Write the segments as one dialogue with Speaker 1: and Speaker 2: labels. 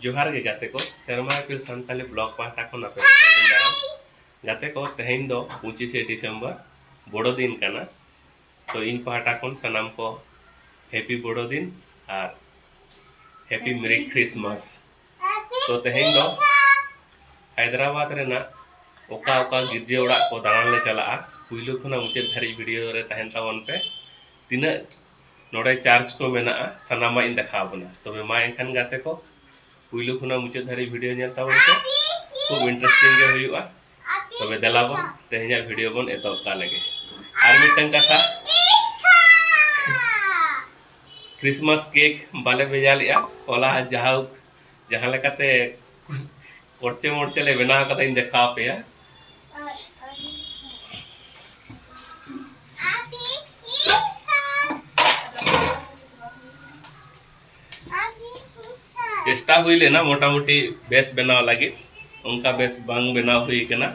Speaker 1: जोहार के गाते को शर्मा फिर संताली ब्लॉग पाटा को नापे दाराम गाते को तेहेन दो 25 डिसेम्बर बड़ो दिन काना तो इन पाटा को सनाम को हैप्पी बड़ो दिन और हैप्पी मेरी क्रिसमस। तो तेहेन दो हैदराबाद रेना ओका ओका गिरजे ओड़ा को दालान ले चला पुइलु खुना मुचे धारी वीडियो रे तहेन तावन पे तीना नोडे चार्ज को मेना सनामा इन देखा बना तो मा एनखान गाते को पुइलु खुना मुचे धारी वीडियो नेल तावन पे खूब इंटरेस्टिंग गे हुआ तबे देलाबन तेहेना वीडियो बन एतो का लगे आर मिटन कथा क्रिसमस केक बाले बेजा लिया ओला जहां लेकाते कोर्चे मोर्चे ले बना कता इन देखा पे चेष्टा हुई लेना मोटा मोटी बेस बनाव लगे उनका बेस बांग बनाव हुई केना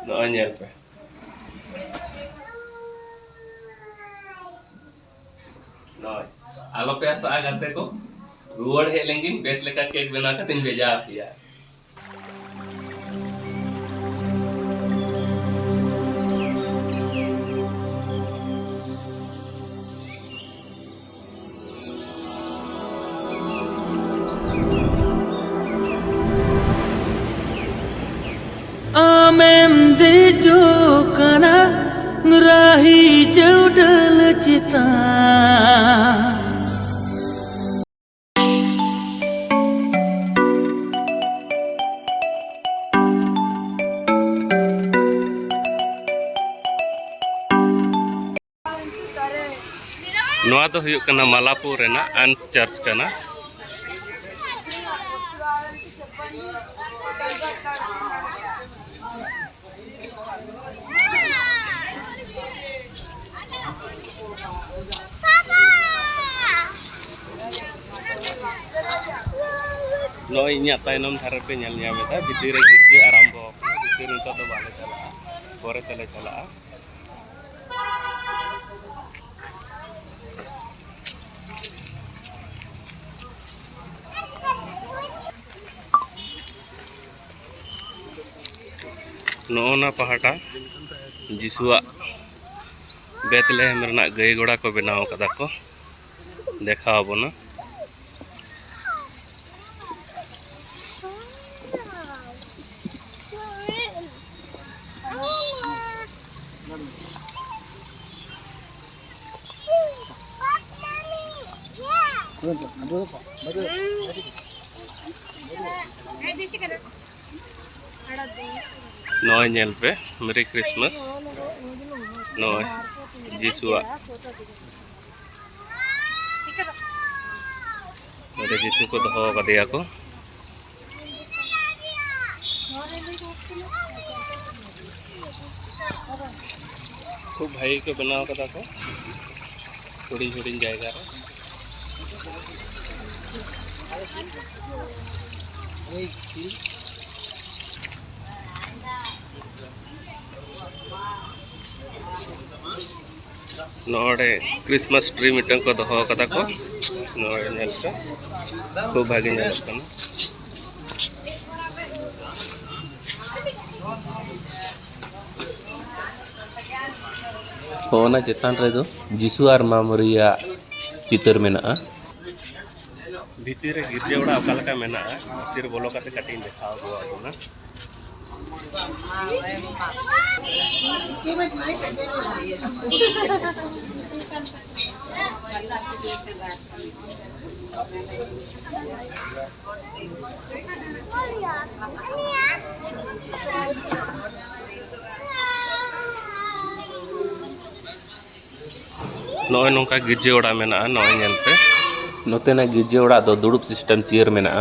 Speaker 1: नल पे आलो पे आशा करते को रुआड़ हे लेंगे बेस लेका केक बना कर तीन भेजा पिया
Speaker 2: Amem de jokana ngerahi jodel cita
Speaker 1: नोआ तो हुयुक कना मालापुर रेना आंस चर्च कना नो इन्या तायनम धारे पे नेल ᱧᱟᱢᱮᱫᱟ भितर रे गिरजे आरंभ भितर नितो दो बाले चला परे तले चला नोना पहाटा जिसुआ बेतलेहम रना गई गोड़ा को बनाव कदा को देखा बना नॉय नेल पे मेरी क्रिसमस नॉय जिसुआ मेरे जिसु को दहो कदिया को खूब भाई को बनाव कदा को थोड़ी थोड़ी जायगा नोड़े क्रिसमस ट्री मिटन को दहो कदा को नोड़े नेलते खूब भागी नेल कना होना चेतान रे दो जिसु आर मामरिया चितर मेना भितर गिरजे ओड़ा ओकालका मेना भितर बोलो काते कटिंग देखा हुआ होना नॉय नोका गिरजे ओड़ा मेना नॉय नेल पे नोते ना गिरजे ओड़ा दो दुड़ुब सिस्टम चेयर मेना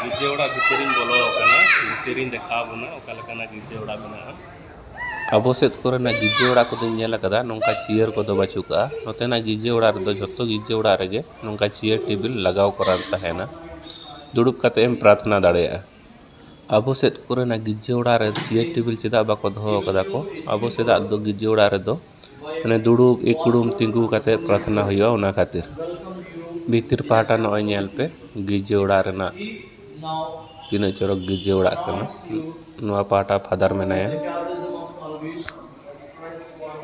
Speaker 1: गिरजे ओड़ा भितरिन बोलो कना भितरिन देखा बना ओकालकाना गिरजे ओड़ा मेना अब सेत कोरेना गिरजे ओड़ा को नेल कदा नोंका चेयर को दो बाचुका नोते ना गिरजे ओड़ा रे दो जत्तो गिरजे ओड़ा रेगे नोंका चेयर टेबिल लगाव करार तहेना दुड़ुब कते प्रार्थना दाड़ेया। अब सेद कोरेना गिज्जे ओड़ा रे चेयर टेबिल चेदा बाको दोहो कदा को अब सेदा दो गिज्जे ओड़ा रे दो माने दुड़ुब इकुड़ुम तिंगु कते प्रार्थना हुआ ओना खातिर भीतर पाटा नॉय नेल पे गिज्जे ओड़ा रेना तीन चरक गिज्जे ओड़ा कना नोआ पाटा फादर मेनाया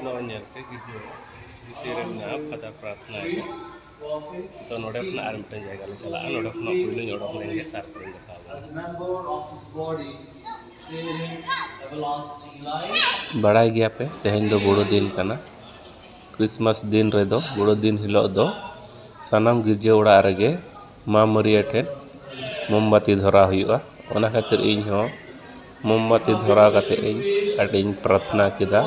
Speaker 1: नॉय नेल पे गिज्जे ओड़ा भीतर रेना फादर प्रार्थना है तो नोडे अपना आर्मटन जाएगा ले चला नोडे अपना पुलिस नोडे लेंगे सार करेंगे बड़ा गया पे तेहन दो बड़ो दिन कना क्रिसमस दिन रे दो बड़ो दिन हिलो दो सानाम गिरजे ओड़ा रगे माँ मरिया ठेन मोमबत्ती धरा हुआ ओना खातिर इन हो मोमबत्ती धरा कते इन प्रार्थना किदा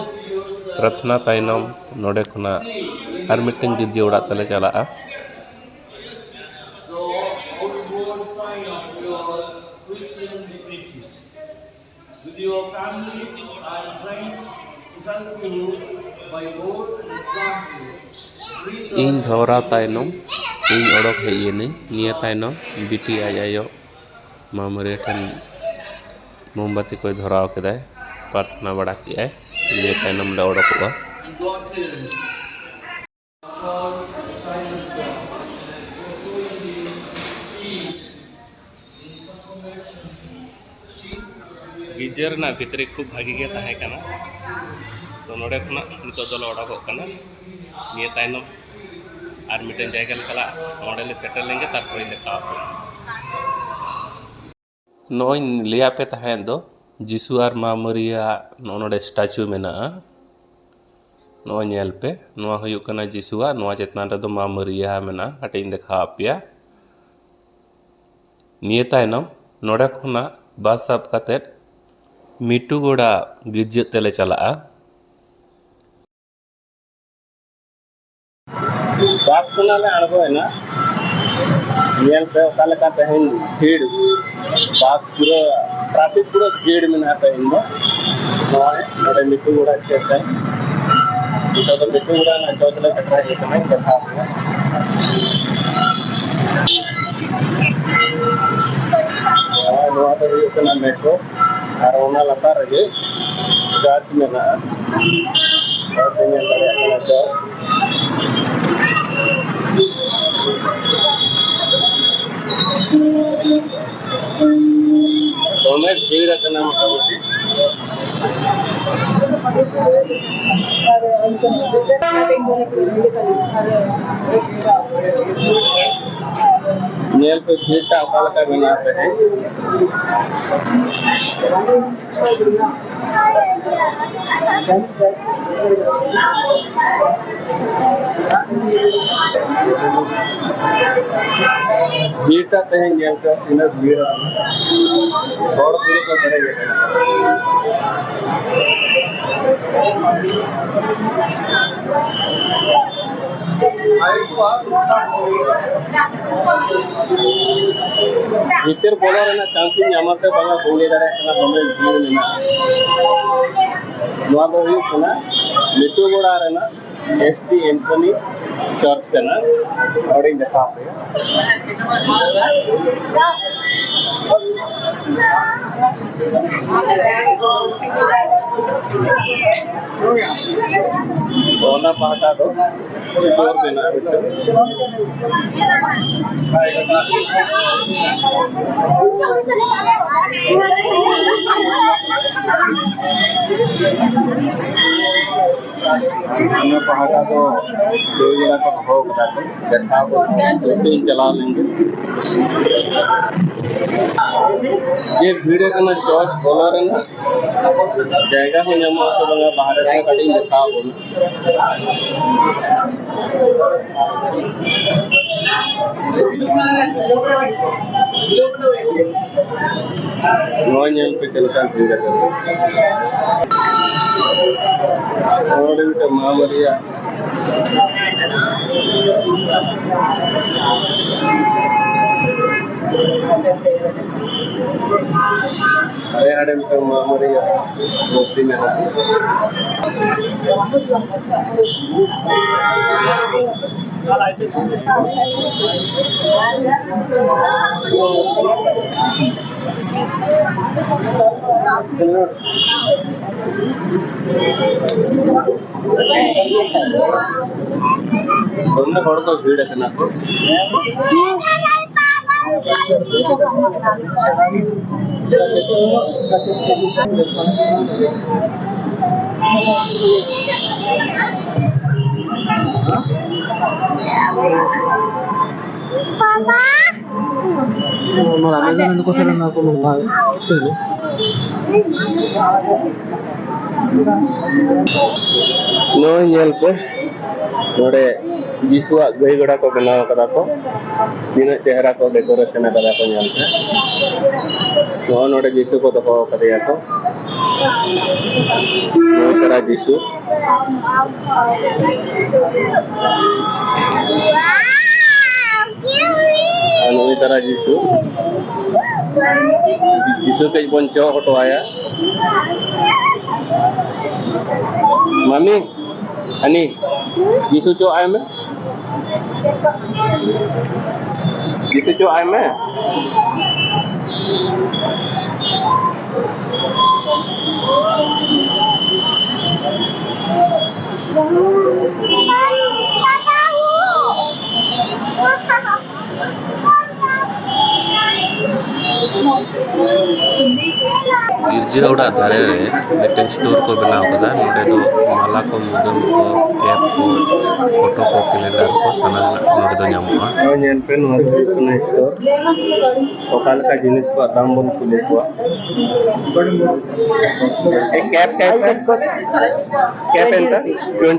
Speaker 1: प्रार्थना तायनम नोडे खुना आर मिटन गिरजे ओड़ा तले चला
Speaker 3: with your family and friends to help you by word and example.
Speaker 1: इन धरा तायनम इन ओडक हेयेनी निया तायनम बिटी आयो माँ मरिया ठेन मोमबत्ती कोई धराव केदाय प्रार्थना बड़ा किया निया तायनम ले ओडकवा गिजर ना भितरे खूब भागी के ताहे कना तो नोडे खुना नितो दल ओडकक कना निया तायनम आर मिटन जायगा ले चला नोडे ले सेटल लेंगे तारपर ले कापे नोय लिया पे ताहे दो जिसु आर माँ मरिया नोडे स्टैचू मेना नोय नेल पे नोआ हुयु कना जिसुआ नोआ चेतनान रे दो माँ मरिया मेना हटिन देखा आपिया निया तायनम नोडे खुना बस सब कते मिटुगोड़ा गिरजे तेले चला बास कोना ले अड़गो है ना नेल पे ओकाले का तहन भीड़ बास पूरा ट्रैफिक पूरा भीड़ में ना तहन दो नोडे मिटुगोड़ा स्टेशन इतो तो मिटुगोड़ा ना चौथले सटरा एक में देखा नोआ तो ये कना मेट्रो और ओना लता रगे चर्च में ना और दुनिया बड़े अपना चर्च तो मैं भीड़ रखना मोटामोटी नेल पे भीड़ का अकाल का बनाते हैं भीड़ का तहन नेल का सीना भीड़ और पूरे को करेंगे भीतर बोला रहना चांसिंग यामा से बंगा बोले जा रहे हैं हमें भीड़ लेना नोआ दो हुई कना मिटुगोड़ा रहना एसटी एंटनी चर्च कना और इन देखा पे ओना पाटा दो स्टोर देना हमें पहाड़ा तो दो जगह का भाव बताते देखा तीन चला लेंगे ये वीडियो का ना चौथ बोला रहे ना जाएगा हो जमा तो बंगा बाहर का कटिंग देखा बोल नॉन पे चलता फिर और इनका माँ मरिया अरे हरे इनका माँ मरिया मूर्ति में दोनों हड़ को भीड़ करना को नो ñel पे नोडे जिसुआ गई गड़ा को बनाव कदा को तीना चेहरा को डेकोरेशन कदा को ñel पे तो नोडे जिसु को दो कदिया को नो करा जिसु anu तरह जिसु जिसु के पंचो हटो आया मम्मी अनि जिसु चो आए में जिसु चो आए में गिरजाओड़ा धारे रे मिटन स्टोर को बनाव कदा नोडे दो माला को मुदम को कैप को फोटो को कैलेंडर को सना नोडे दो ᱧᱟᱢᱚᱜᱼᱟ ᱧᱮᱞ ᱯᱮ ᱱᱚᱣᱟ ᱫᱚ ᱦᱩᱭᱩᱜ ᱠᱟᱱᱟ ᱥᱴᱳᱨ ᱚᱠᱟ ᱞᱮᱠᱟ ᱡᱤᱱᱤᱥ ᱠᱚ ᱫᱟᱢ ᱵᱚᱱ ᱠᱩᱞᱤ ᱠᱚᱣᱟ ए कैप कैसा कैप एंता 20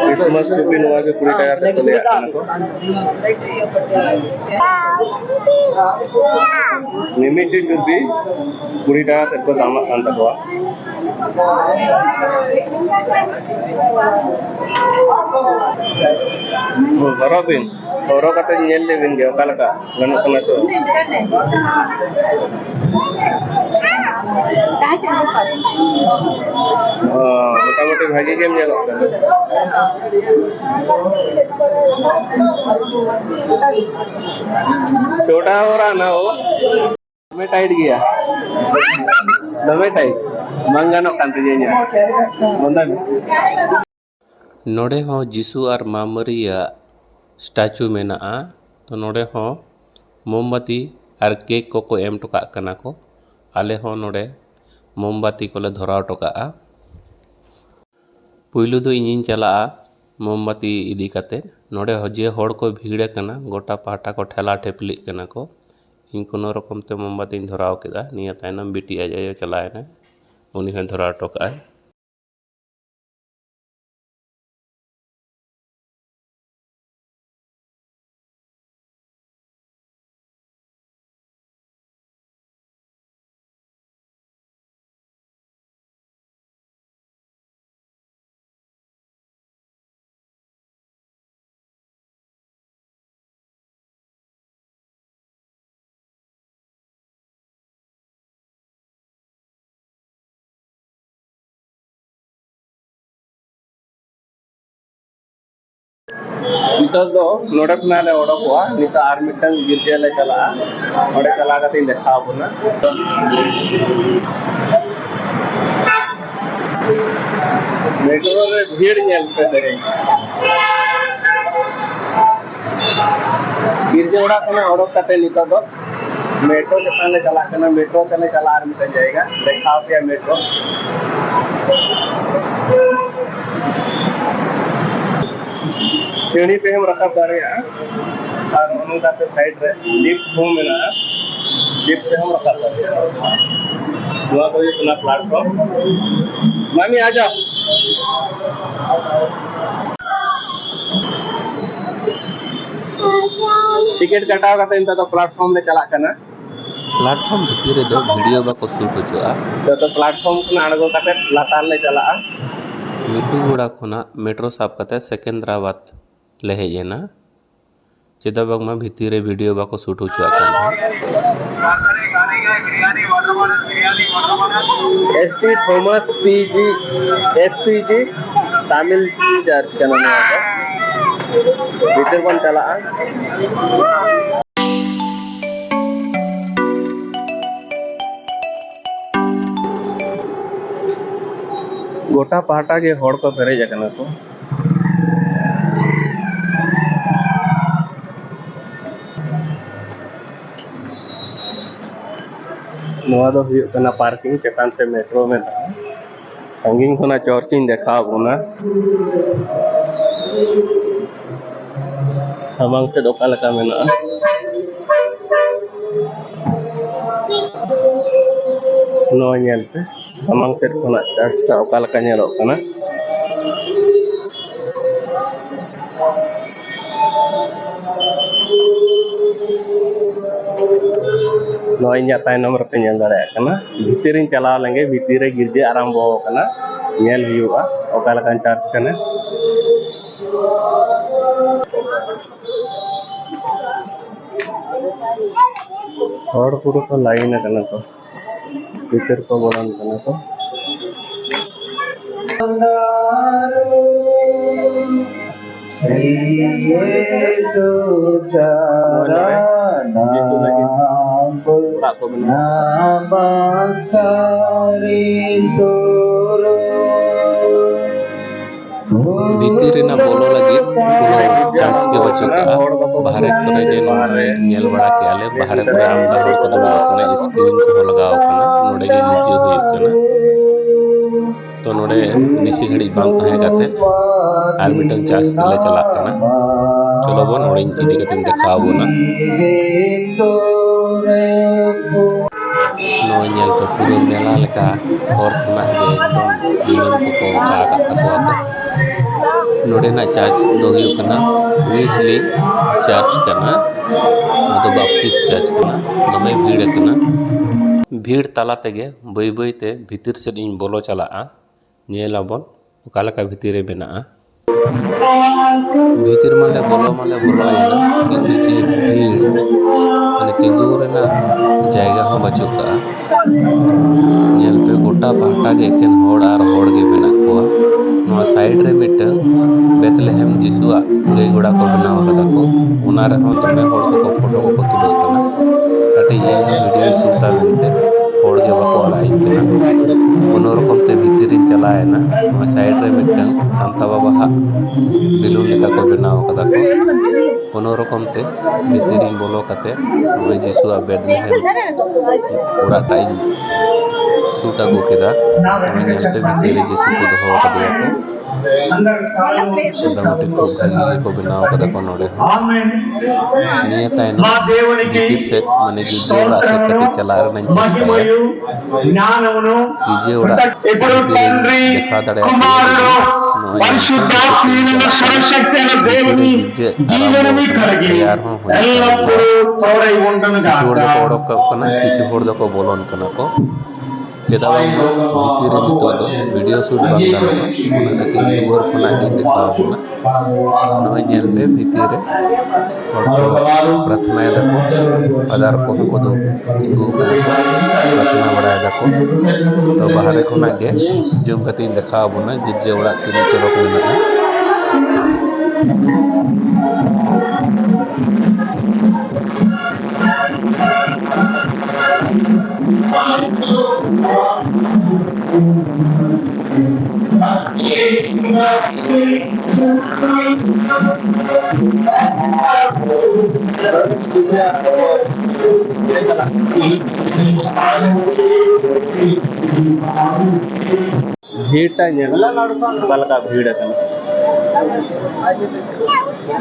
Speaker 1: क्रिसमस टोपी नोवा के 20 টাকা তে চলে আসে लिमिटेड टोपी 20 টাকা তে को दाम आन तकवा बरोबिन और कते ñel लेबिन गे ओका लका गनो कना सो मोटामुटी भागी गेम ñelo छोटा हो रहा ना हो मैं टाइट गया दमे टाइट मंगानो कांते जेnya मंदा नोडे हो जिसु और मामरिया स्टैचू मेना तो नोडे हो मोमबत्ती और केक को एम टोका कना को आले हो नोडे मोमबत्ती को ले धराव टोका पुइलु दो इनिन चला मोमबत्ती इदी काते नोडे हो जे होड़ को भीड़े कना गोटा पाटा को ठेला ठेपली कना को इन कोनो रकम ते मोमबत्ती धराव केदा निया तायनम बिटी आजे चलाए ने उनी हन धराव टोका नितो नोडक नाले ओडकोआ नितो आर मिटन गिरजेले चला ओडे चला कते देखा बना मेट्रो रे भीड़ ñel पे दे गिरजेओड़ा कने ओडक कते नितो दो मेट्रो चताले चला कने मेट्रो तले चला आर मिटन जाएगा देखा पे मेट्रो सीढ़ी पे हम रखा पा रहे हैं और उनका पे साइड रे लिफ्ट होम में ना लिफ्ट पे हम रखा पा रहे हैं दुआ को ये अपना प्लेटफॉर्म मामी आ जाओ टिकट कटाव का इंता तो प्लेटफॉर्म ले चला करना प्लेटफॉर्म भीतर रे दो वीडियो बा को शूट होचुआ तो प्लेटफॉर्म को अड़गो काटे लातार ले चला मिटुगुड़ा खुना मेट्रो साब कते सेकेंद्राबाद ले हेजेना चेदा बागमा भीतर वीडियो बाको शूट होचुआ ST Thomas PG SPG Tamil church का नाम है भीतर बन चला गोटा पहाटा के हड़ को पेरेज अकना को नवा दो हुई कना पार्किंग चेतान से मेट्रो में संगीन खोना चर्चिन देखा बोना सामांग से दोका लगा मेना नो nyel पे सामांग से खोना चर्च का ओका लगा nyelo kana नो इन्या तायनम रते nyel दाड़े kana भीतरिन चला लेंगे भीतरे गिरजे आरंभो kana nyel हुआ ओका लगा चर्च kana और पूरा तो लाइन है करना तो टीचर को बोला करना तो
Speaker 4: भीतर बोलो लगे चांस के बच्चों का बाहर करे जे नोरे नेल बड़ा के आले बाहर करे आमदा हर को दुआ कने स्क्रीन को लगाओ कने नोडे के गिजो हुई कने तो नोडे मिसी घड़ी बांग ताहे काते आर मिटन चांस तले चला कने चलो बो नोडे इदी कते देखाबो ना नो नेल पे पूरे मेला लेका और खना जे एकदम बिलन को का तको नोडे ना चार्ज दो हुई कना वेस्ली चार्ज करना तो बाप्तिस चार्ज करना दमे भीड़ कना भीड़ ताला तेगे बई बई ते भीतर से इन बोलो चला नेलाबन ओकाला का भीतरे बेना भीतर माले बोलो आइना किंतु जे भीड़ माने तिंगु रेना जायगा हो बचुका नेल पे गोटा पहाटा के एखन होड़ आर होड़ गे बेना कोआ नोआ साइड रे मिटन बेतलेहेम जिसुआ गई गोड़ा को बनाव कदा को उना रे हो तमे होड़ को फोटो को तुलो कना काटे ये वीडियो शूटा बनते होड़ के बाको अलाई कना कोनो रकम ते भीतरिन चलाए ना नोआ साइड रे मिटन सांता बाबा हा बिलुन लेका को बनाव कदा को कोनो रकम ते भीतरिन बोलो कते ओई जिसुआ बेतलेहेम ओड़ा टाइम सूटा को केदा हमें नेलते भीतरे जिसु को दहो कदिया को मोटामुटी खूब भागी को बनाव कदा को नोडे निया तायनो भीतर से माने गिजे ओड़ा से कटी चला रे नन चेष्टा गिजे ओड़ा देखा दड़े
Speaker 5: పరిశుద్ధాత్మీయుని సర్వశక్తైన దేవుని జీవనమి కలిగి ఎల్లప్పుడూ తోడై ఉండును గాక
Speaker 4: किछु होड़ दको बोलन कना को चेदा भीतर नितो दो वीडियो शूट बांग दानो खातिर दुवर खना के देखावना नय नेल पे भीतर होड़ को प्रथमा दको आधार को दो इंगु प्रथमा बड़ा दको तो बाहर खना के जूम खातिर देखावना गिजे ओड़ा के नीचे रोक लेना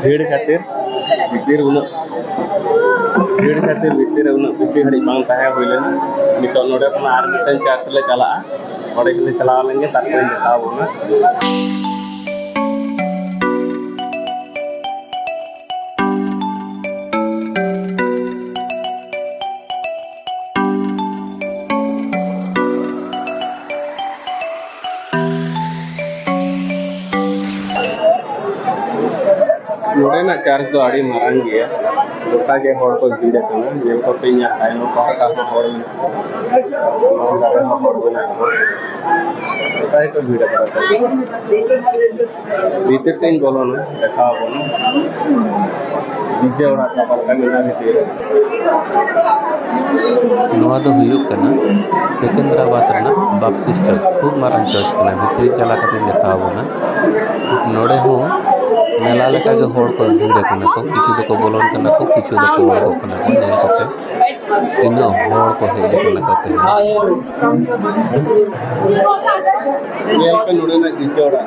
Speaker 1: भीड़ का भीड़ भीड़ खातिर भीतर उन बेसि घड़ी बांग ताहे होइले नितो नोडे खन आर मिटन चार्ज ले चला ओडे के चला लेंगे तारपरे देखाबोना नोडेना चार्ज दो आड़ी मारांग गया गोटा के हड़ को भीड़ कना जेल को पे nya tayo पहटा को हड़ में सामान हो हड़ में गोटा को भीड़ करा भीतर से इन बोलो ना देखा हो ना नीचे और आता पर का मिला भीतर
Speaker 4: नोआ दो हुयुग कना सिकंदराबाद रना बाप्टिस्ट चर्च खूब मारांग चर्च कना भितरी चला कते देखा होना नोडे हो मेला लेका के हड़ को भीड़ कना को किछु दको बोलन कना को किछु दको वाको कना को नेल कते इनो हड़ को हेले कना कते
Speaker 1: ये पे नोडे ना गिचोड़ा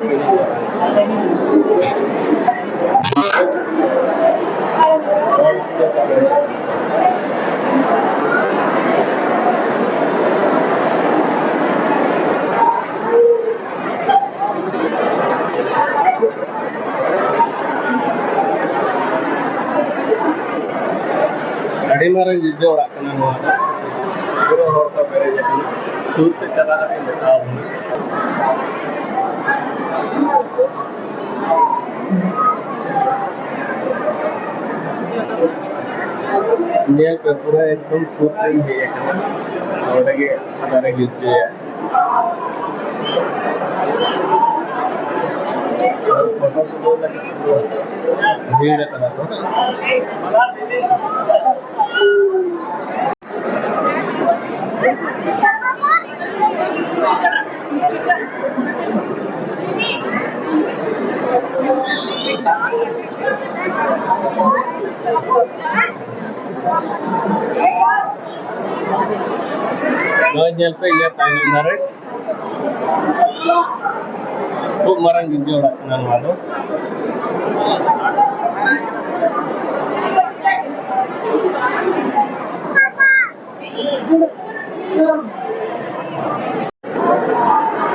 Speaker 1: अड़ी मारन जोड़ा कना हुआ पूरा हड़ का बेरे जकी सूर से चला के देखा हूं नेल पे पूरा एकदम सूर से ही है कना और के अदारे गिरते है भीड़ कना तो Nyel pe ya tayo narik खूब मारंग गिजोड़ा कना नवा दो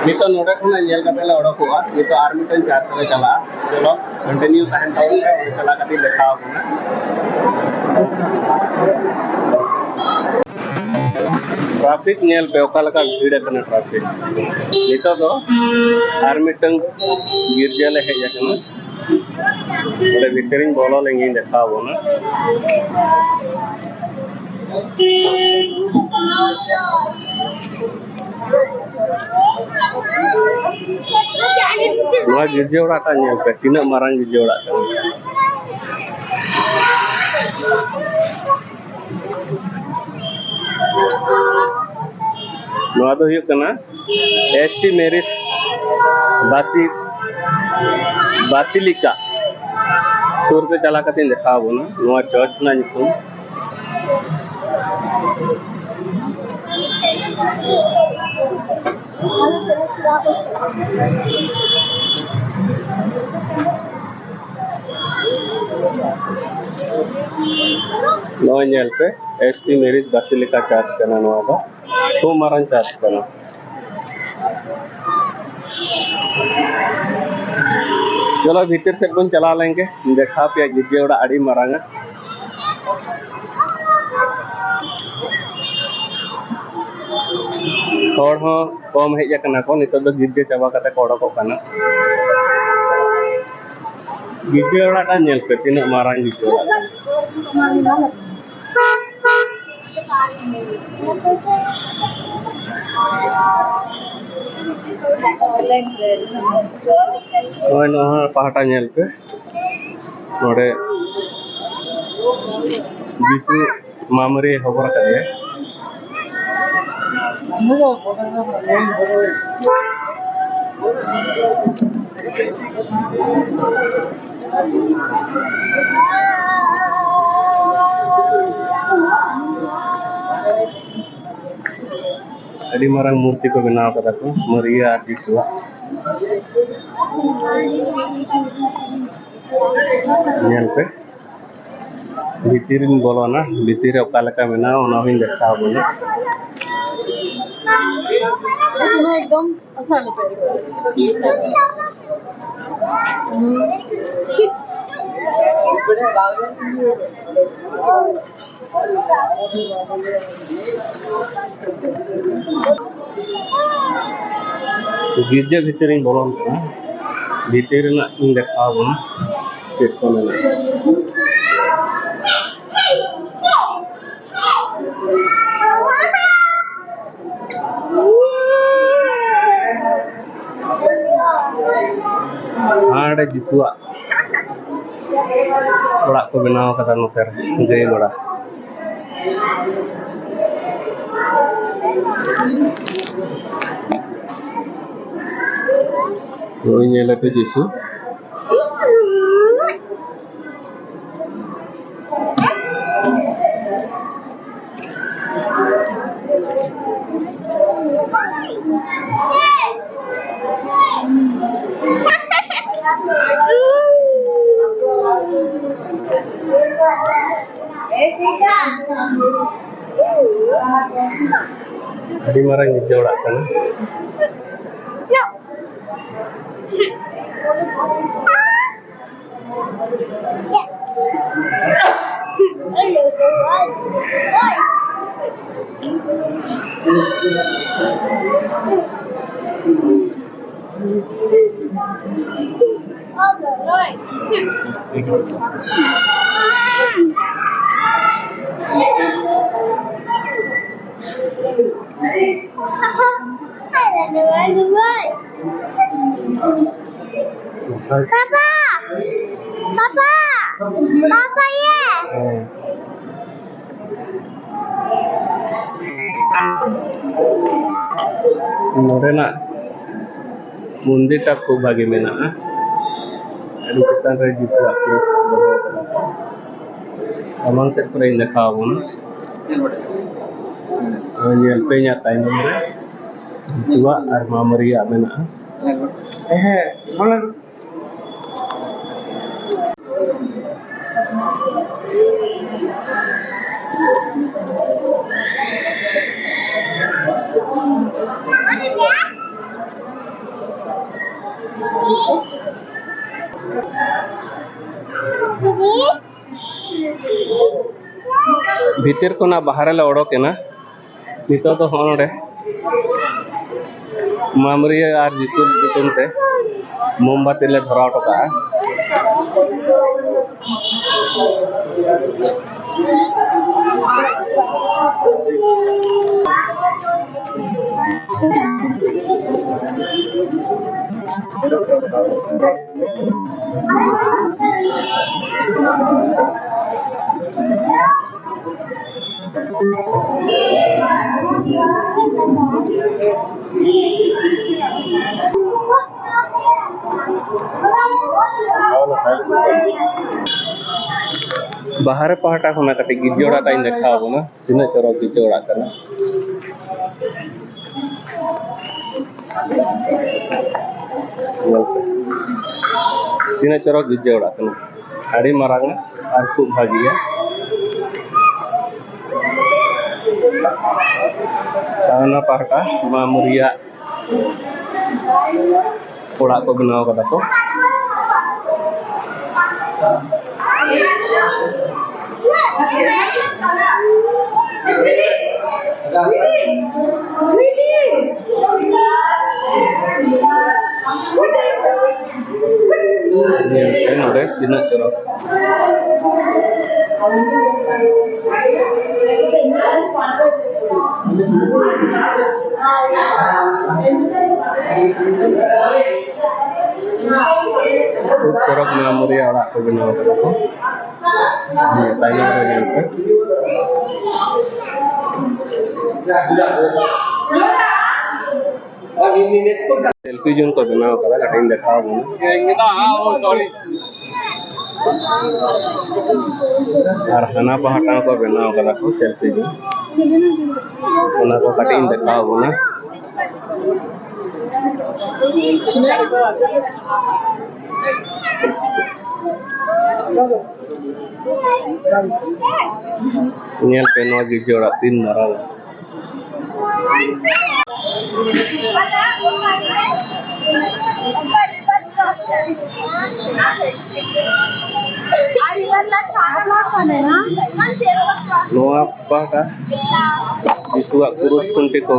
Speaker 1: नितो नोडे खना येल का पहला ओडकोआ नितो आर्मी टन चार्ज से चला चलो कंटिन्यू तहन टाउन का चला कती देखा होना ट्रैफिक नेल पे ओका लका भीड़ कना ट्रैफिक नितो दो आर्मी टन गिरजले है जकना ओले भितरिन बोलो लेंगे देखा होना नवा गिरजोड़ा ता नेल पे तीना मारंग गिरजोड़ा नवा दो हुयुग कना एसटी मेरिस बासिलिका सुर पे चला कते देखा होना नवा चर्च ना नितुम नवा नेल पे एसटी मेरिस बासिलिका चार्ज करना नवा का तो मारन चार्ज करना चलो भीतर से बन चला लेंगे देखा पे गिरजेड़ा अड़ी मारांगा हड़ हो कम हेज कना को नितो दो गिरजे चाबा कते कोड़ो को कना गिरजेड़ा टा नेल पे तीना मारांग गिरजेड़ा पहाटा नेल पे नोडे बिसु मामरे खबर करे अड़ी मारंग मूर्ति को बनाव कदा को मरिया बिसुआ नेल पे भितिरिन बोलोना भितिर ओका लका मेना ओना हिन देखा बोले
Speaker 6: एकदम असल
Speaker 1: गिरजा भितर बोलोन भितर देखा
Speaker 4: Cek ko na. Ada jiswa. Orang ko benaw kata noter. Gay bora. Ini lepe jisu. Adi marang hijau rak kan?
Speaker 6: Papa! Papa! Papa ya!
Speaker 4: Nore nak mundi tak ko bagi mena. Adi kita register please. Samang set pura inda kawan. Nyel pe nya tay nomor. Jiswa Arma Maria mena. Malang भीतर को ना बाहर ले ओडोके ना नितो तो होनोडे मामरी are जिसु दुतुमते मोमबाती ले धरा टका बाहर पहाटा होना कटे गिजोड़ा टाइम देखा हो ना तीन चोरो गिजोड़ा करना तीन चोरो गिजोड़ा करना आड़ी मारांग आर खूब भागिया साना पहाटा मामुरिया ओड़ा को बनाव कदा को नोडे तीना चोरो खूब चोरक मामुरिया ओड़ा को बनाव कदा को ताइना रे जेलते सेल्फी जोन को बनाव कदा कटिंग देखा हो और हना पहाटा को बनाव कदा को सेल्फी जोन ओना को कटिंग देखा हो ना Nyel peno gijoड़ा तीन marang Noa apa kah? Jiswa kurus kunti ko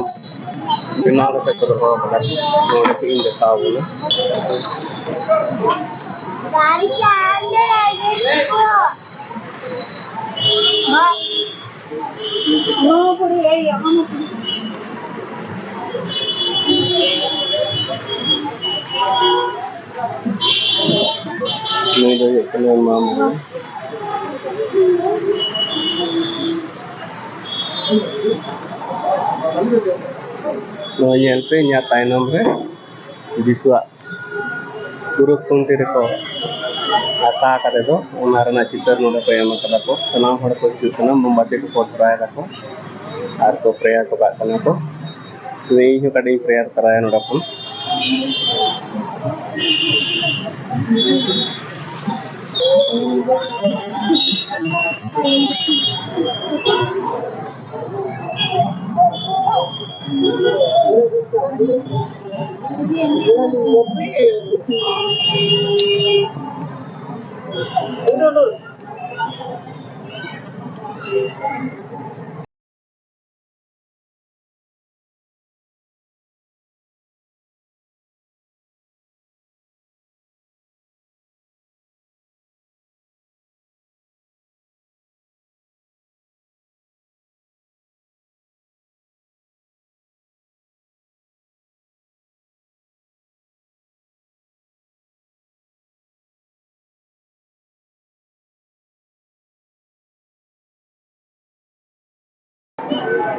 Speaker 4: benar kata kerja benar. Noa ini indah tahu na.
Speaker 1: Ini dari kenal mama. Nggak nyampe nyatain nomornya Jiswa kurus kunti reko ata kata itu umarna citar noda ko ema kada ko sanam hor ko chutana mombati ko potraya ko ar ko prayer ko ka kana ko nei ho kadai prayer karaya noda ko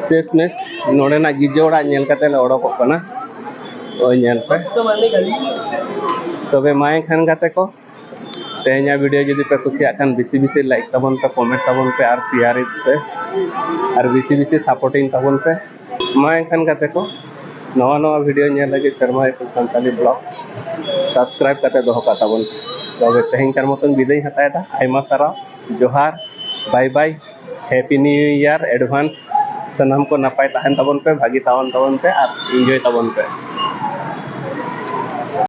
Speaker 1: शेषमेश नोडेना गिजोड़ा नेल कते ले ओडोक कना ओ nail पे तबे my Khan गाते को तेहना वीडियो जदि पे कुसिया खान बिसी बिसी लाइक तबन पे कमेंट तबन पे और शेयर पे और बिसी बिसी सपोर्टिंग तबन पे माय खान गाते को नवा नवा वीडियो नेल लगे शर्मा एक संताली ब्लॉग सब्सक्राइब करते दोह का तबन तबे तेहन कर मतन विदाई हतायदा आयमा सारा जोहार bye bye happy new year advance सनाम को नपाय ताहन तबन पे भागी तावन तबन पे और एंजॉय तबन पे।